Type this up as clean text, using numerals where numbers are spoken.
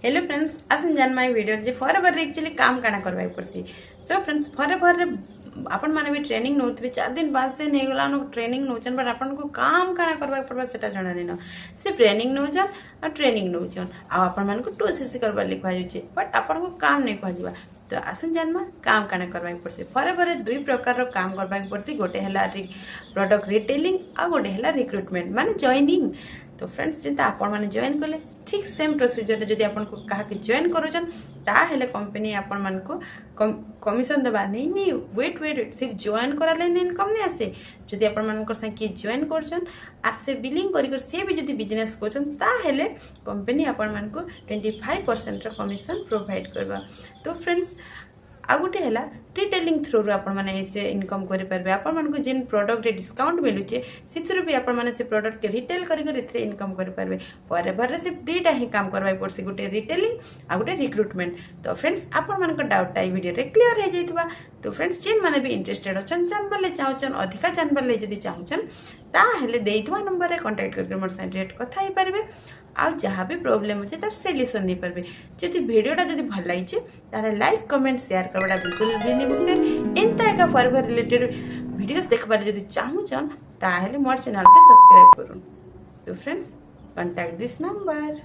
Hello friends आसन जान my video J forever actually काम काना करबाई पड़सी। तो फ्रेंड्स फॉरएवर आपण माने भी ट्रेनिंग नौतबे 4 दिन 5 दिन हे गला ट्रेनिंग नौचन बट आपण को काम काना करबा पड़बा सेटा जाना नहीं न से ट्रेनिंग नौचन और ट्रेनिंग नौचन आ आपण मान को 2cc करबा लिखवा जुचे बट आपण को काम नहीं कहजिबा। तो आसन जानमा काम काना करबाई पड़सी। फॉरएवर दुई प्रकार रो काम करबाई पड़सी। गोटे हला प्रोडक्ट रिटेलिंग आ गोटे हला रिक्रुटमेंट माने जॉइनिंग। तो फ्रेंड्स जिंता आपण माने जॉइन कले ठीक सेम प्रोसीजर जदि आपण को कहा कि जॉइन करूछन ता हेले कंपनी आपण मान को कमिशन दबा नहीं वेट सिर्फ जॉइन कराले इनकम नहीं आसे। जदि आपण मान को कि जॉइन करछन आ से बिलिंग करी से भी जदि बिजनेस करछन ता हेले कंपनी आपण मान को 25% रो कमिशन प्रोवाइड करबा। तो फ्रेंड्स आ गोटे है रिटेलिंग थ्रू इनकम करेंगे। आपण को जिन प्रोडक्ट डिस्काउंट मिलूचे से भी आपण से प्रोडक्ट के रिटेल कर इनकम करेंगे। फॉरएवर सिर्फ दुईटा ही काम करवाई पड़सी गोटे रिटेलिंग आ गोटे रिक्रुटमेंट। तो फ्रेंड्स आपण डाउटा ये वीडियो क्लीयर हो जाइए। तो फ्रेंड्स जेन मैंने भी इंटरेस्टेड अच्छा जानवर चाहून अधिका जानवर जब चाहून ताहले देइथवा नंबर रे कांटेक्ट करके मोर साइड रेट कथा ही पारबे आ जहाँ भी प्रॉब्लम अच्छे तार सॉल्यूशन नहीं पारबे। जदि वीडियोटा जदि भल लगी तारे लाइक कमेंट शेयर करवाटा बिल्कुल भी नहीं भूलबे। एंता एका फॉरएवर रिलेटेड वीडियोस देखबार जदि चाहून ताहले मोर चैनल के सब्सक्राइब करूँ। तो फ्रेंड्स कांटेक्ट दिस नंबर।